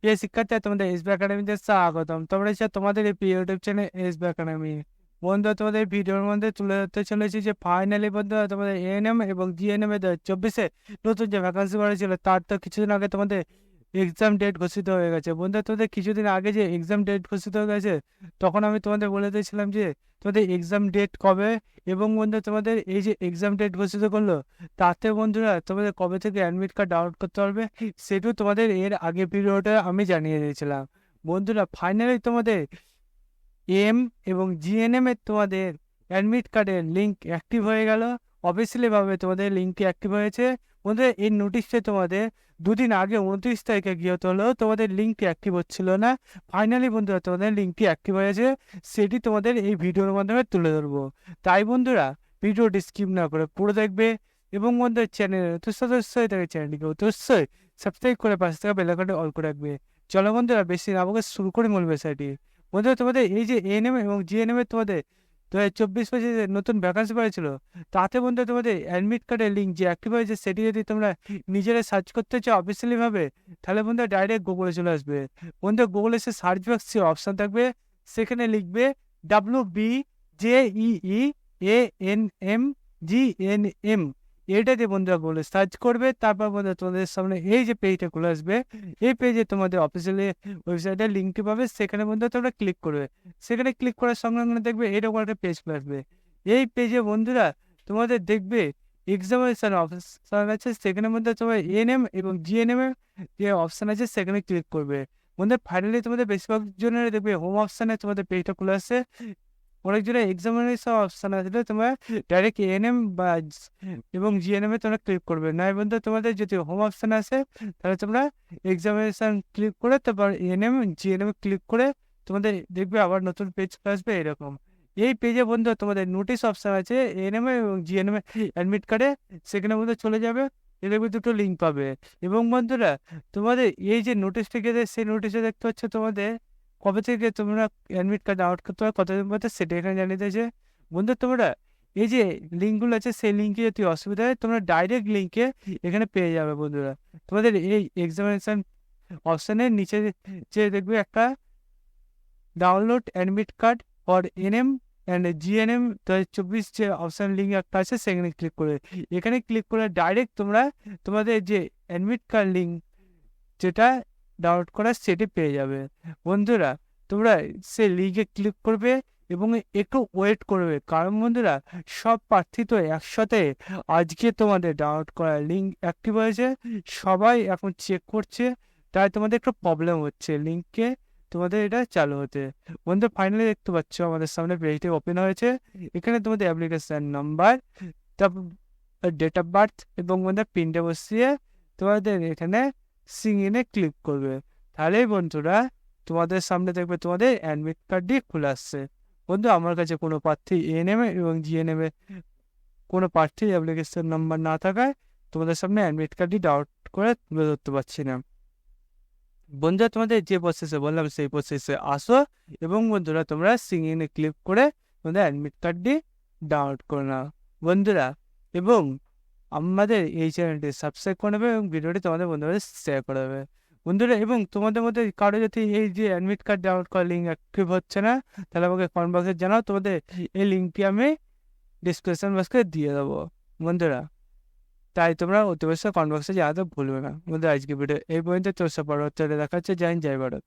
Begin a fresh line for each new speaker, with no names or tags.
প্রিয় শিক্ষার্থীরা, তোমাদের এসবি একাডেমিতে স্বাগতম। তোমরা তোমাদের এই প্রিয় ইউটিউব চ্যানেল এসবি একাডেমি। বন্ধুরা, তোমাদের ভিডিওর মধ্যে তুলে ধরতে চলেছি যে ফাইনালি বন্ধুরা তোমাদের এএনএম এবং জিএনএম এ 2024-এ নতুন যে ভ্যাকান্সি বাড়িয়েছিল তার তো কিছুদিন আগে তোমাদের এক্সাম ডেট ঘোষিত হয়ে গেছে। বন্ধুরা, তোমাদের কিছুদিন আগে যে এক্সাম ডেট ঘোষিত হয়ে গেছে, তখন আমি তোমাদের বলে দিয়েছিলাম যে তোমাদের এক্সাম ডেট কবে, এবং বন্ধুরা তোমাদের এই যে এক্সাম ডেট ঘোষিত করলো তাতে বন্ধুরা তোমাদের কবে থেকে অ্যাডমিট কার্ড ডাউনলোড করতে পারবে সেটাও তোমাদের এর আগে পিরিয়ডে আমি জানিয়ে দিয়েছিলাম। বন্ধুরা, ফাইনালি তোমাদের এম এবং জিএনএম এর তোমাদের অ্যাডমিট কার্ডের লিঙ্ক অ্যাক্টিভ হয়ে গেল। অফিসিয়ালি ভাবে তোমাদের লিঙ্কটি অ্যাক্টিভ হয়েছে। বন্ধুরা, এই নোটিশটা তোমাদের দুদিন আগে 29 তারিখে গিয়ে হলেও তোমাদের লিঙ্কটি অ্যাক্টিভ হচ্ছিল না। ফাইনালি বন্ধুরা তোমাদের লিঙ্কটি অ্যাক্টিভ হয়েছে, সেটি তোমাদের এই ভিডিওর মাধ্যমে তুলে ধরবো। তাই বন্ধুরা, ভিডিওটি স্কিপ না করে পুরো দেখবে, এবং বন্ধুদের চ্যানেলের সদস্য হয়ে থাকে চ্যানেলটিকে অবশ্যই সাবস্ক্রাইব করে পাশে থাকা বেল আইকনটি অল করে রাখবে। চলো বন্ধুরা, বেশি না বকে শুরু করে মূল বিষয়টি। বন্ধুরা, তোমাদের এই যে এএনএম এবং জিএনএম এর তোমাদের 2024-25 নতুন ভ্যাকান্সি পেয়েছিল, তাতে বন্ধুরা তোমাদের অ্যাডমিট কার্ডের লিঙ্ক যে অ্যাক্টিভ হয়েছে সেটি যদি তোমরা নিজেরা সার্চ করতে চাও অফিসিয়ালি ভাবে, তাহলে বন্ধুরা ডাইরেক্ট গুগলে চলে আসবে। বন্ধুরা, গুগলে এসে সার্চ বক্সে অপশন থাকবে, সেখানে লিখবে WBJEEANMGNM। এটা দিয়ে বন্ধুরা বলে সার্চ করবে। তারপর বন্ধুরা তোমাদের সামনে এই যে পেজটা খুলে আসবে, এই পেজে তোমাদের অফিসিয়ালি ওয়েবসাইটের লিঙ্কটি পাবে। সেখানে বন্ধুরা তোমরা ক্লিক করবে। সেখানে ক্লিক করার সঙ্গে সঙ্গে দেখবে এরকম একটা পেজ খুলে আসবে। এই পেজে বন্ধুরা তোমাদের দেখবে এক্সামিনেশন অপশন আছে, সেখানে মধ্যে তোমার এএনএম এবং জিএনএম এর যে অপশন আছে সেখানে ক্লিক করবে। বন্ধুরা, ফাইনালি তোমাদের বেশিরভাগ জনের দেখবে হোম অপশনে তোমাদের পেজটা খুলে আসছে। অনেকজনের এক্সামিনেশন অপশন আছে, তোমরা ডাইরেক্ট এএনএম বা এবং জিএনএম এ তোমরা ক্লিক করবে না। বন্ধু, তোমাদের যদি হোম অপশন আসে তাহলে তোমরা এক্সামিনেশন ক্লিক করে তারপর এএনএম জিএনএম ক্লিক করে তোমাদের দেখবে আবার নতুন পেজ আসবে এরকম। এই পেজে বন্ধু তোমাদের নোটিশ অপশন আছে এএনএম এবং জিএনএম অ্যাডমিট কার্ডে, সেখানে বন্ধু চলে যাবে। এর দেখবে দুটো লিঙ্ক পাবে। এবং বন্ধুরা, তোমাদের এই যে নোটিশটা গেছে সেই নোটিশে দেখতে হচ্ছে তোমাদের কবে থেকে তোমরা অ্যাডমিট কার্ড ডাউনলোড করতে হয়, কতদিন মধ্যে সেটা এখানে জানিয়ে দিয়েছে। বন্ধু, তোমরা এই যে লিঙ্কগুলো আছে সেই লিঙ্কে যদি অসুবিধা হয় তোমরা ডাইরেক্ট লিঙ্কে এখানে পেয়ে যাবে। বন্ধুরা, তোমাদের এই এক্সামিনেশন অপশনের নিচে যে দেখবে একটা download admit card for NM and GNM 2024 যে অপশন লিঙ্ক একটা আছে সেখানে ক্লিক করে, এখানে ক্লিক করে ডাইরেক্ট তোমরা তোমাদের যে অ্যাডমিট কার্ড লিঙ্ক যেটা ডাউনলোড করা সেটি পেয়ে যাবে। বন্ধুরা, তোমরা সেই লিঙ্কে ক্লিক করবে এবং একটু ওয়েট করবে, কারণ বন্ধুরা সব প্রার্থী তো একসাথে আজকে তোমাদের ডাউনলোড করা লিঙ্ক অ্যাক্টিভ হয়েছে, সবাই এখন চেক করছে, তাই তোমাদের একটু প্রবলেম হচ্ছে লিঙ্কে তোমাদের এটা চালু হতে। বন্ধু, ফাইনালি দেখতে পাচ্ছ আমাদের সামনে পেজটি ওপেন হয়েছে। এখানে তোমাদের অ্যাপ্লিকেশন নাম্বার, তারপর ডেট অফ বার্থ এবং বন্ধু পিনটা বসিয়ে তোমাদের এখানে সিঙ্গিনে ক্লিক করবে। তাহলেই বন্ধুরা তোমাদের সামনে দেখবে তোমাদের অ্যাডমিট কার্ডটি খুলে আসছে। বন্ধু, আমার কাছে কোনো প্রার্থী এএনএম এবং জিএনএম এ কোনো প্রার্থীর অ্যাপ্লিকেশন নাম্বার না থাকায় তোমাদের সামনে অ্যাডমিট কার্ডটি ডাউনলোড করে তুলে ধরতে পারছি না। বন্ধুরা, তোমাদের যে প্রসেসে বললাম সেই প্রসেসে আসো, এবং বন্ধুরা তোমরা সিঙ্গিনে ক্লিক করে তোমাদের অ্যাডমিট কার্ডটি ডাউনলোড করে নাও। বন্ধুরা, এবং আমাদের এই চ্যানেলটি সাবস্ক্রাইব করে নেবে এবং ভিডিওটি তোমাদের বন্ধুদের শেয়ার করে দেবে। বন্ধুরা, এবং তোমাদের মধ্যে কারো যদি এই যে অ্যাডমিট কার্ড ডাউনলোড করার লিঙ্ক অ্যাক্টিভ হচ্ছে না, তাহলে আমাকে কমেন্ট বক্সে জানাও, তোমাদের এই লিঙ্কটি আমি ডিসক্রিপশন বক্সে দিয়ে দেবো। বন্ধুরা, তাই তোমরা অতি অবশ্যই কমেন্ট বক্সে জানাতে ভুলবে না। বন্ধুরা, আজকে ভিডিও এই পর্যন্ত। তোর পরবর্তী দেখা হচ্ছে। জয় হিন্দ, জয় ভারত।